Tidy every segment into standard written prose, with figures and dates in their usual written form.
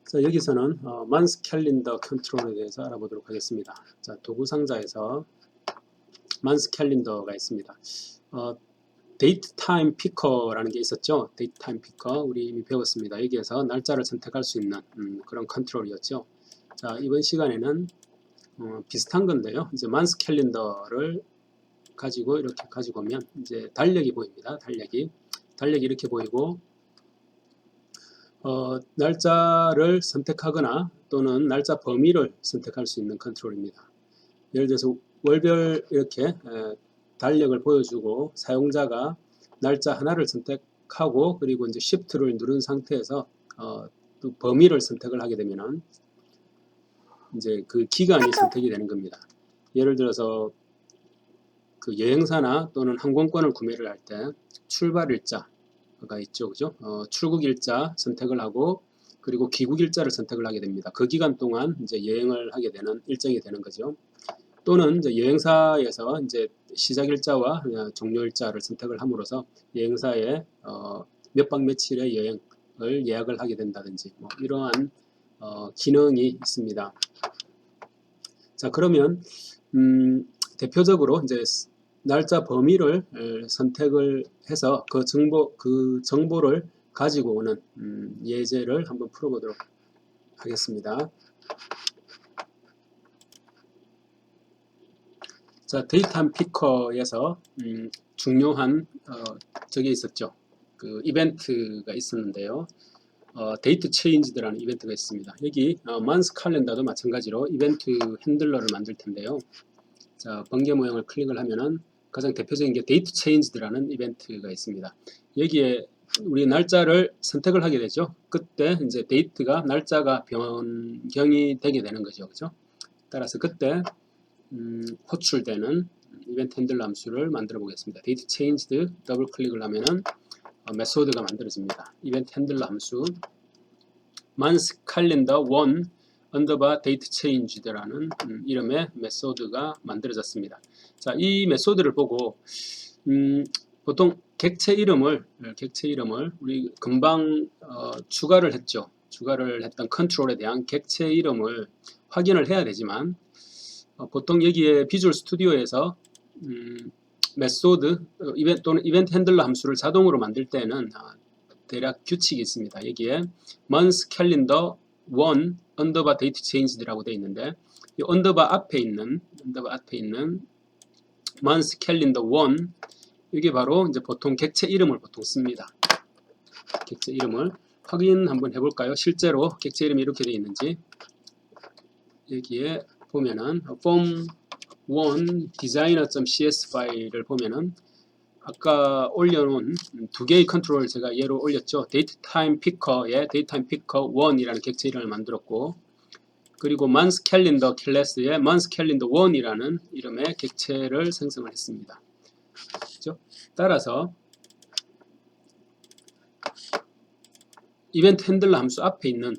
자, 여기서는 month calendar control에 대해서 알아보도록 하겠습니다. 자, 도구 상자에서 month calendar가 있습니다. date time picker라는 게 있었죠. date time picker 우리 이미 배웠습니다. 여기에서 날짜를 선택할 수 있는 그런 컨트롤이었죠. 자, 이번 시간에는 비슷한 건데요. 이제 month calendar를 가지고 이렇게 가지고 오면 이제 달력이 보입니다. 달력이 이렇게 보이고 날짜를 선택하거나 또는 날짜 범위를 선택할 수 있는 컨트롤입니다. 예를 들어서 월별 이렇게 달력을 보여주고 사용자가 날짜 하나를 선택하고 그리고 이제 Shift를 누른 상태에서 또 범위를 선택을 하게 되면은 이제 그 기간이 선택이 되는 겁니다. 예를 들어서 그 여행사나 또는 항공권을 구매를 할 때 출발일자 가 있죠, 그죠? 출국일자 선택을 하고 그리고 귀국일자를 선택을 하게 됩니다. 그 기간 동안 이제 여행을 하게 되는 일정이 되는 거죠. 또는 이제 여행사에서 이제 시작일자와 종료일자를 선택을 함으로써 여행사에 몇 박 며칠의 여행을 예약을 하게 된다든지 뭐 이러한 기능이 있습니다. 자, 그러면 대표적으로 이제 날짜 범위를 선택을 해서 그 정보를 가지고 오는 예제를 한번 풀어보도록 하겠습니다. 자, 데이터타임 피커에서 중요한 저게 있었죠. 그 이벤트가 있었는데요. 데이트 체인지드라는 이벤트가 있습니다. 여기 month calendar도 마찬가지로 이벤트 핸들러를 만들 텐데요. 자, 번개 모양을 클릭을 하면은 가장 대표적인 게 데이트 체인지드라는 이벤트가 있습니다. 여기에 우리 날짜를 선택을 하게 되죠. 그때 이제 데이트가 날짜가 변경이 되게 되는 거죠. 그죠? 따라서 그때 호출되는 이벤트 핸들러 함수를 만들어 보겠습니다. 데이트 체인지드 더블 클릭을 하면은 메소드가 만들어집니다. 이벤트 핸들러 함수 month calendar 1 언더바 데이트 체인지드라는 이름의 메소드가 만들어졌습니다. 자, 이 메소드를 보고 보통 객체 이름을 우리 금방 추가를 했죠. 추가를 했던 컨트롤에 대한 객체 이름을 확인을 해야 되지만 보통 여기에 비주얼 스튜디오에서 메소드 또는 이벤트 핸들러 함수를 자동으로 만들 때는 대략 규칙이 있습니다. 여기에 month calendar 1 언더바 데이트 체인지드라고 되어 있는데 이 언더바 앞에 있는 month calendar 1 이게 바로 이제 보통 객체 이름을 보통 씁니다. 객체 이름을 확인 한번 해볼까요? 실제로 객체 이름이 이렇게 되어 있는지 여기에 보면은 form1 designer.cs 파일을 보면은 아까 올려놓은 두 개의 컨트롤을 제가 예로 올렸죠. 데이트타임 피커에 데이트타임 피커 1이라는 객체 이름을 만들었고 그리고 month calendar 클래스에 month calendar 1이라는 이름의 객체를 생성을 했습니다. 그렇죠? 따라서 이벤트 핸들러 함수 앞에 있는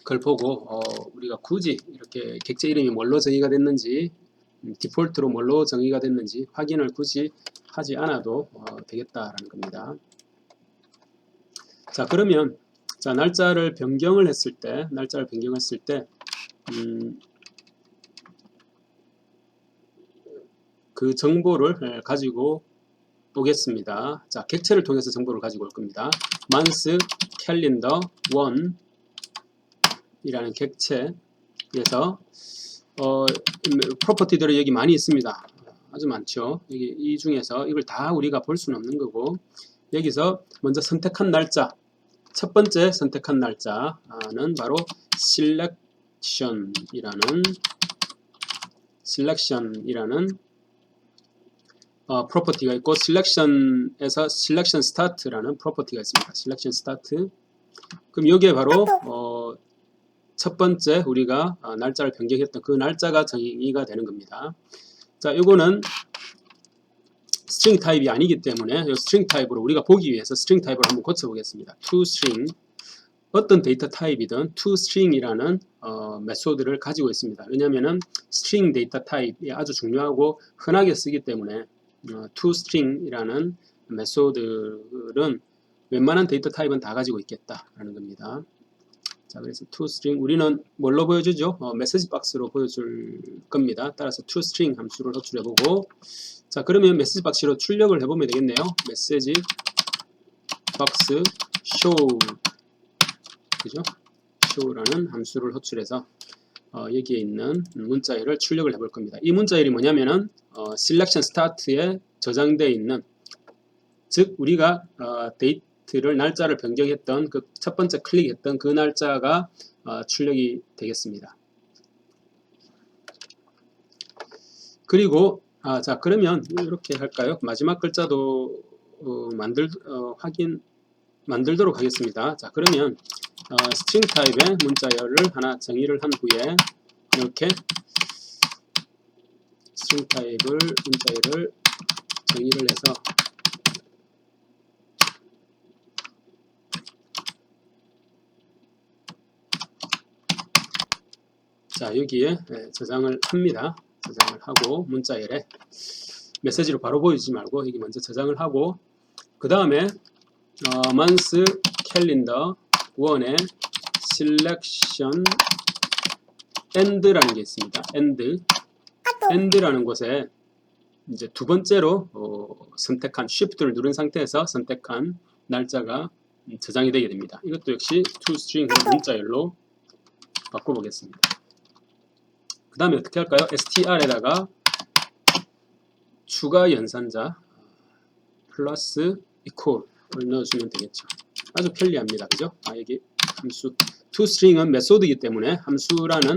걸 보고 우리가 굳이 이렇게 객체 이름이 뭘로 정의가 됐는지 디폴트로 뭘로 정의가 됐는지 확인을 굳이 하지 않아도 되겠다라는 겁니다. 자, 그러면 자, 날짜를 변경을 했을 때 그 정보를 가지고 오겠습니다. 자, 객체를 통해서 정보를 가지고 올 겁니다. month calendar 1 이라는 객체에서 프로퍼티들이 여기 많이 있습니다. 아주 많죠. 여기 이 중에서 이걸 다 우리가 볼 수는 없는 거고 여기서 먼저 선택한 날짜 첫 번째 선택한 날짜는 바로 selection이라는 프로퍼티가 있고 selection에서 selection start라는 프로퍼티가 있습니다. selection start 그럼 여기에 바로 첫 번째 우리가 날짜를 변경했던 그 날짜가 정의가 되는 겁니다. 자, 이거는 스트링 타입이 아니기 때문에 이 스트링 타입으로 우리가 보기 위해서 스트링 타입을 한번 고쳐보겠습니다. toString 어떤 데이터 타입이든 toString이라는 메소드를 가지고 있습니다. 왜냐하면 스트링 데이터 타입이 아주 중요하고 흔하게 쓰기 때문에 toString이라는 메소드는 웬만한 데이터 타입은 다 가지고 있겠다라는 겁니다. 자, 그래서 toString 우리는 뭘로 보여주죠? 메시지 박스로 보여줄 겁니다. 따라서 toString 함수를 호출해보고, 자, 그러면 메시지 박스로 출력을 해보면 되겠네요. 메시지 박스 show, 그죠? show라는 함수를 호출해서 여기에 있는 문자열을 출력을 해볼 겁니다. 이 문자열이 뭐냐면은 selection start에 저장되어 있는, 즉 우리가 데이트를 날짜를 변경했던 그 첫 번째 클릭했던 그 날짜가 출력이 되겠습니다. 그리고 자, 그러면 이렇게 할까요? 마지막 글자도 만들도록 하겠습니다. 자, 그러면 스트링 타입의 문자열을 하나 정의를 한 후에 이렇게 스트링 타입을 문자열을 정의를 해서, 자, 여기에 저장을 합니다. 저장을 하고 문자열에 메시지로 바로 보여주지 말고 여기 먼저 저장을 하고, 그 다음에 month calendar 1에 selection end라는 게 있습니다. end라는 곳에 이제 두 번째로 선택한 shift를 누른 상태에서 선택한 날짜가 저장이 되게 됩니다. 이것도 역시 toString 문자열로 바꿔보겠습니다. 그 다음에 어떻게 할까요? str에다가 추가 연산자 플러스 equal을 넣어주면 되겠죠. 아주 편리합니다. 그죠? 여기 함수 toString은 메소드이기 때문에 함수라는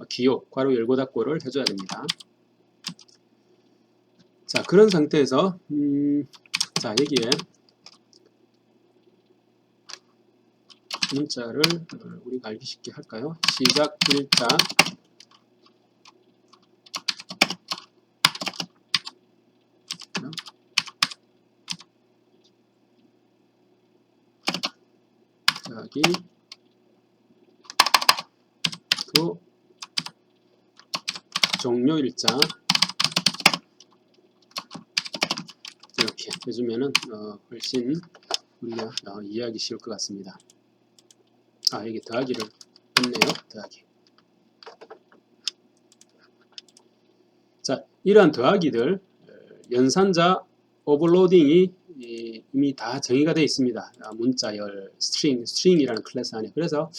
기호 괄호 열고 닫고를 해줘야 됩니다. 자, 그런 상태에서 자, 여기에 문자를 우리가 알기 쉽게 할까요? 시작 일자 여기 또 종료 일자 이렇게 해주면은 훨씬 우리가 이해하기 쉬울 것 같습니다. 여기 더하기를 했네요. 더하기. 자, 이러한 더하기들 연산자 오버로딩이 이미 다 정의가 되어 있습니다. 문자열, 스트링이라는 클래스 안에. 그래서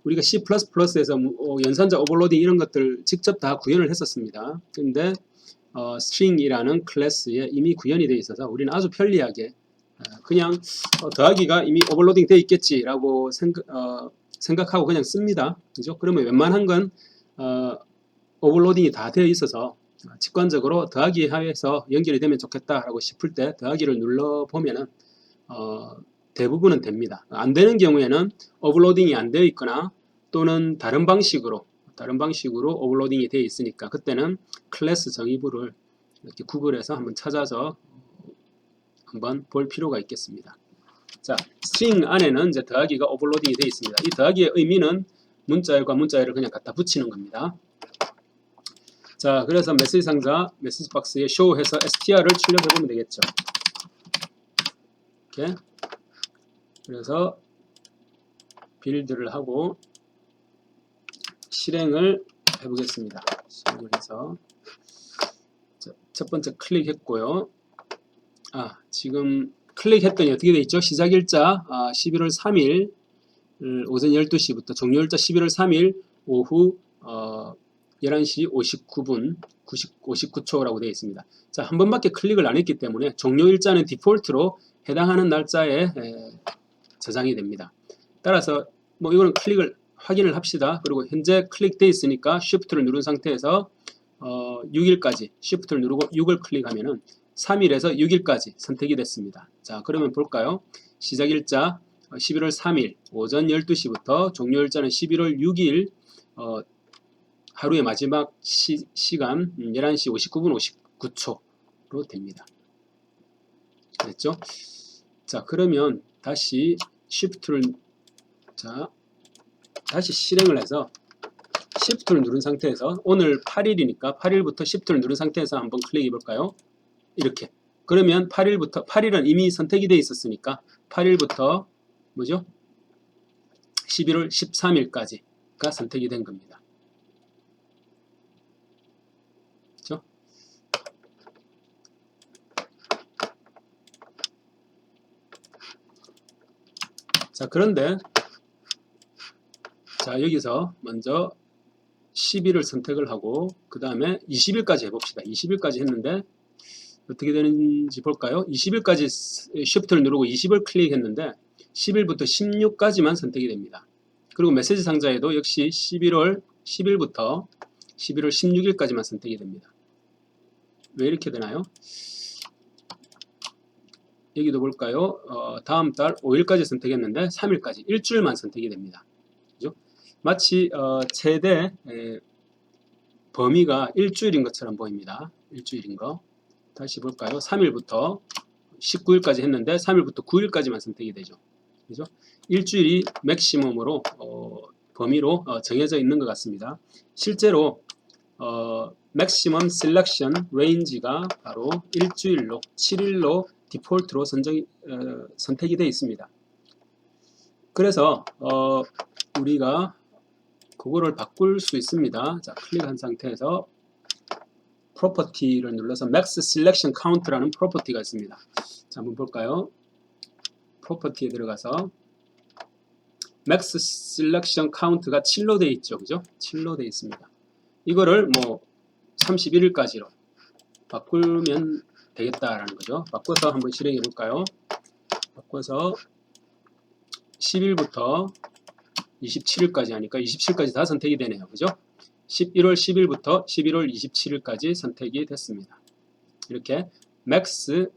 우리가 C++에서 연산자 오버로딩 이런 것들 직접 다 구현을 했었습니다. 근데 string이라는 클래스에 이미 구현이 되어 있어서 우리는 아주 편리하게 그냥 더하기가 이미 오버로딩 되어 있겠지라고 생각하고 그냥 씁니다. 그죠? 그러면 웬만한 건 오버로딩이 다 되어 있어서 직관적으로 더하기 하에서 연결이 되면 좋겠다라고 싶을 때 더하기를 눌러보면은 대부분은 됩니다. 안 되는 경우에는 오버로딩이 안 되어 있거나 또는 다른 방식으로 오버로딩이 되어 있으니까 그때는 클래스 정의부를 이렇게 구글에서 한번 찾아서 한번 볼 필요가 있겠습니다. 자, 스트링 안에는 이제 더하기가 오버로딩이 되어 있습니다. 이 더하기의 의미는 문자열과 문자열을 그냥 갖다 붙이는 겁니다. 자, 그래서 메시지 상자, 메시지 박스에 show해서 str을 출력해보면 되겠죠. 이렇게. 그래서 빌드를 하고 실행을 해보겠습니다. 실행을 해서 첫 번째 클릭했고요. 지금 클릭했더니 어떻게 돼 있죠? 시작일자 11월 3일 오전 12시부터 종료일자 11월 3일 오후 11시 59분 59초라고 되어 있습니다. 자, 한 번밖에 클릭을 안 했기 때문에 종료일자는 디폴트로 해당하는 날짜에 저장이 됩니다. 따라서 이거는 클릭을 확인을 합시다. 그리고 현재 클릭되어 있으니까 Shift를 누른 상태에서 6일까지 Shift를 누르고 6을 클릭하면은 3일에서 6일까지 선택이 됐습니다. 자, 그러면 볼까요? 시작일자 11월 3일 오전 12시부터 종료일자는 11월 6일 하루의 마지막 시간 11시 59분 59초로 됩니다. 됐죠? 자, 그러면 다시 Shift를 다시 실행을 해서 Shift를 누른 상태에서 오늘 8일이니까 8일부터 Shift를 누른 상태에서 한번 클릭해 볼까요? 이렇게. 그러면 8일은 이미 선택이 되어 있었으니까 8일부터 뭐죠? 11월 13일까지가 선택이 된 겁니다. 그렇죠? 자, 그런데 자, 여기서 먼저 10일을 선택을 하고 그 다음에 20일까지 해봅시다. 20일까지 했는데 어떻게 되는지 볼까요? 20일까지 Shift를 누르고 20을 클릭했는데 10일부터 16까지만 선택이 됩니다. 그리고 메시지 상자에도 역시 11월 10일부터 11월 16일까지만 선택이 됩니다. 왜 이렇게 되나요? 여기도 볼까요? 다음 달 5일까지 선택했는데 3일까지 일주일만 선택이 됩니다. 그죠? 마치 최대 범위가 일주일인 것처럼 보입니다. 일주일인 거. 다시 볼까요? 3일부터 19일까지 했는데 3일부터 9일까지만 선택이 되죠. 그죠? 일주일이 맥시멈으로 범위로 정해져 있는 것 같습니다. 실제로 맥시멈 셀렉션 레인지가 바로 일주일로 7일로 디폴트로 선택이 되어 있습니다. 그래서 우리가 그거를 바꿀 수 있습니다. 자, 클릭한 상태에서 프로퍼티를 눌러서 Max Selection Count라는 프로퍼티가 있습니다. 자, 한번 볼까요? 프로퍼티에 들어가서 Max Selection Count가 7로 되어 있죠. 그죠? 7로 되어 있습니다. 이거를 뭐 31일까지로 바꾸면 되겠다라는 거죠. 바꿔서 한번 실행해 볼까요? 바꿔서 10일부터 27일까지 하니까 27일까지 다 선택이 되네요. 그죠? 11월 10일부터 11월 27일까지 선택이 됐습니다. 이렇게 Max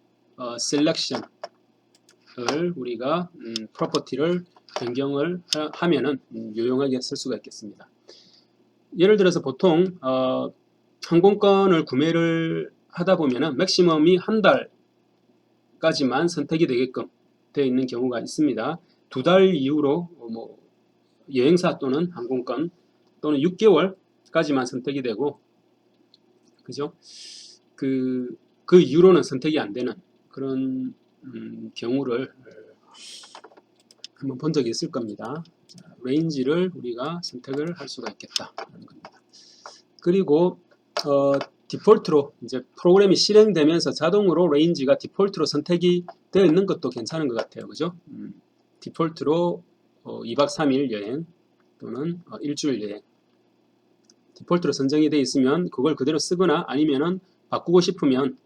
Selection을 우리가 프로퍼티를 변경을 하면은 유용하게 쓸 수가 있겠습니다. 예를 들어서 보통 항공권을 구매를 하다 보면은 맥시멈이 한 달까지만 선택이 되게끔 되어 있는 경우가 있습니다. 2달 이후로 뭐 여행사 또는 항공권 또는 6개월까지만 선택이 되고, 그죠? 그 이후로는 선택이 안 되는 그런 경우를 한번 본 적이 있을 겁니다. 자, 레인지를 우리가 선택을 할 수가 있겠다라는 겁니다. 그리고 디폴트로 이제 프로그램이 실행되면서 자동으로 레인지가 디폴트로 선택이 되어 있는 것도 괜찮은 것 같아요. 그죠? 디폴트로 2박 3일 여행 또는 일주일 여행 디폴트로 선정이 되어 있으면 그걸 그대로 쓰거나 아니면은 바꾸고 싶으면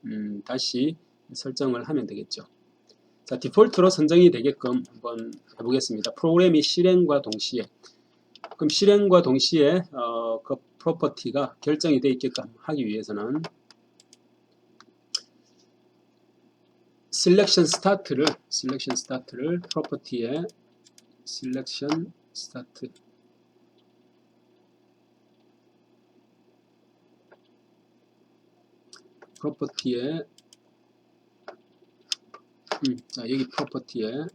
다시 설정을 하면 되겠죠. 자, 디폴트로 선정이 되게끔 한번 해보겠습니다. 프로그램이 실행과 동시에, 그럼 실행과 동시에 그 프로퍼티가 결정이 되어 있게끔 하기 위해서는 셀렉션 스타트를 프로퍼티에 셀렉션 스타트 프로퍼티에 자, 여기 프로퍼티에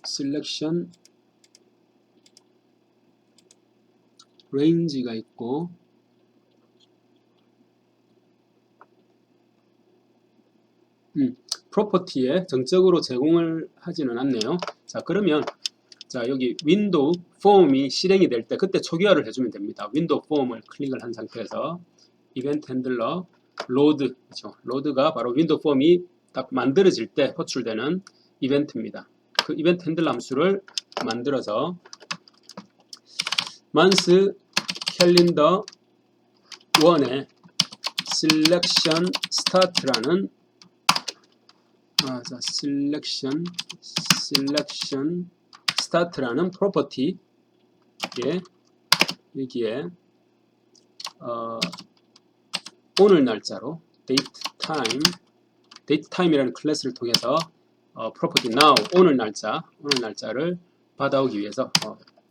셀렉션 레인지가 있고 프로퍼티에 정적으로 제공을 하지는 않네요. 자, 그러면 자, 여기 윈도우 폼이 실행이 될 때 그때 초기화를 해주면 됩니다. 윈도우 폼을 클릭을 한 상태에서 이벤트 핸들러 로드, 그렇죠? 로드가 바로 윈도우 폼이 딱 만들어질 때 호출되는 이벤트입니다. 그 이벤트 핸들러 함수를 만들어서 month calendar 1에 selection start라는 selection start라는 프로퍼티에 여기에 오늘 날짜로 date time이라는 클래스를 통해서 프로퍼티 now 오늘 날짜를 받아오기 위해서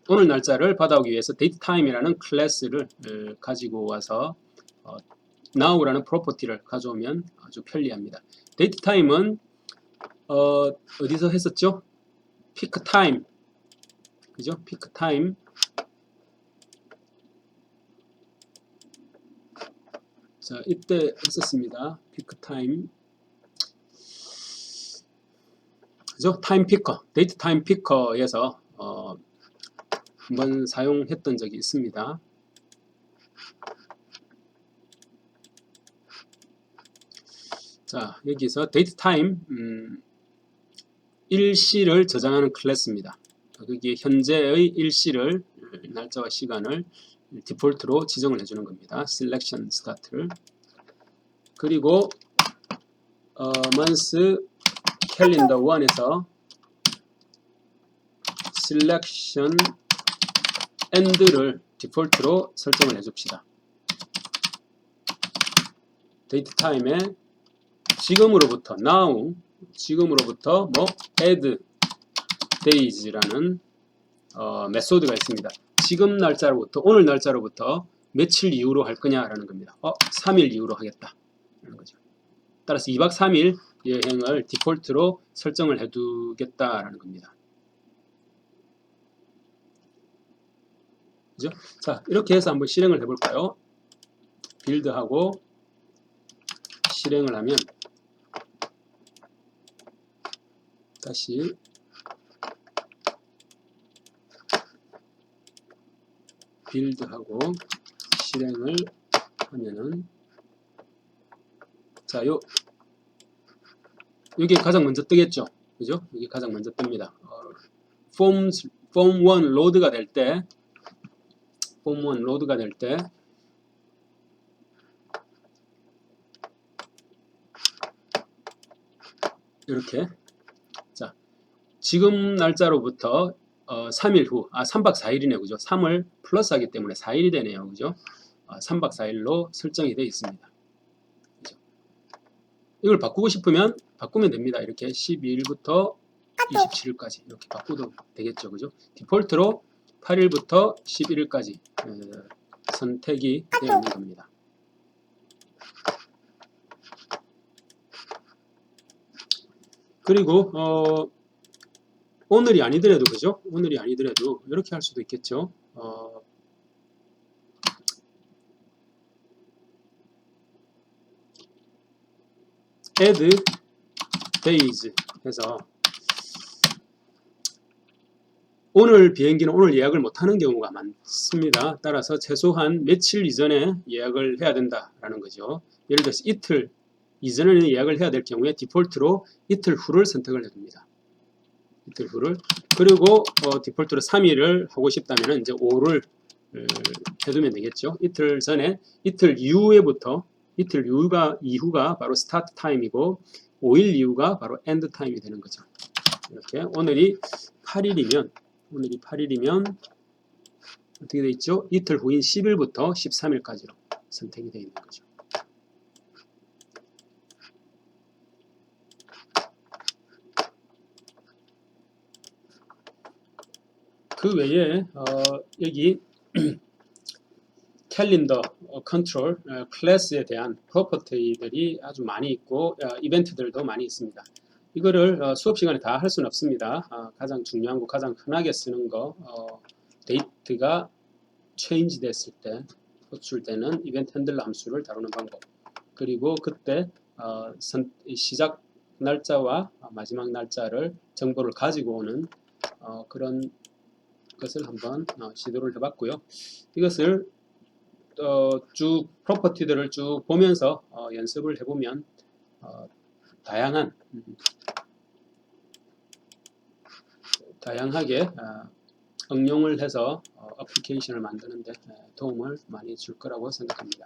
오늘 날짜를 받아오기 위해서 date time이라는 클래스를 가지고 와서 now라는 프로퍼티를 가져오면 아주 편리합니다. date time은 어디서 했었죠? peak time, 그죠? peak time. 자, 이때 했었습니다. peak time. 그죠? 타임 피커, 데이트 타임 피커에서 한번 사용했던 적이 있습니다. 자, 여기서 데이트 타임 일시를 저장하는 클래스입니다. 여기에 현재의 일시를 날짜와 시간을 디폴트로 지정을 해주는 겁니다. selection start를. 그리고 month calendar 1에서 selection end를 디폴트로 설정을 해줍시다. 데이트 타임에 지금으로부터 now 지금으로부터 뭐 add days라는 메소드가 있습니다. 지금 날짜로부터 오늘 날짜로부터 며칠 이후로 할 거냐라는 겁니다. 3일 이후로 하겠다 라는 거죠. 따라서 2박 3일 여행을 디폴트로 설정을 해두겠다라는 겁니다. 그죠? 자, 이렇게 해서 한번 실행을 해볼까요? 빌드하고 실행을 하면 다시 빌드하고 실행을 하면은 자, 여기 가장 먼저 뜨겠죠? 그죠? 이게 가장 먼저 뜹니다. 폼 1 로드가 될 때 이렇게 자, 지금 날짜로부터 3일 후, 3박 4일이네요. 그죠? 3을 플러스 하기 때문에 4일이 되네요. 그죠? 3박 4일로 설정이 되어 있습니다. 그죠? 이걸 바꾸고 싶으면 바꾸면 됩니다. 이렇게 12일부터 27일까지 이렇게 바꾸도 되겠죠. 그죠? 디폴트로 8일부터 11일까지 선택이 되어 있는 겁니다. 그리고 오늘이 아니더라도 그죠? 오늘이 아니더라도 이렇게 할 수도 있겠죠. add days 해서 오늘 비행기는 오늘 예약을 못하는 경우가 많습니다. 따라서 최소한 며칠 이전에 예약을 해야 된다라는 거죠. 예를 들어서 이틀 이전에 예약을 해야 될 경우에 디폴트로 이틀 후를 선택을 해둡니다. 이틀 후를. 그리고 디폴트로 3일을 하고 싶다면 이제 5를 해두면 되겠죠. 이틀 전에 이틀 이후가 바로 스타트 타임이고 5일 이후가 바로 엔드 타임이 되는 거죠. 이렇게 오늘이 8일이면 어떻게 돼 있죠? 이틀 후인 10일부터 13일까지로 선택이 되어 있는 거죠. 그 외에 여기 캘린더 컨트롤 클래스에 대한 프로퍼티들이 아주 많이 있고 이벤트들도 많이 있습니다. 이거를 수업 시간에 다 할 수는 없습니다. 가장 중요한 거, 가장 흔하게 쓰는 거, 데이트가 체인지 됐을 때, 호출되는 이벤트 핸들러 함수를 다루는 방법, 그리고 그때 시작 날짜와 마지막 날짜를 정보를 가지고 오는 그런 것을 한번 시도를 해봤고요. 이것을 쭉 프로퍼티들을 쭉 보면서 연습을 해보면 다양하게 응용을 해서 어플리케이션을 만드는 데 도움을 많이 줄 거라고 생각합니다.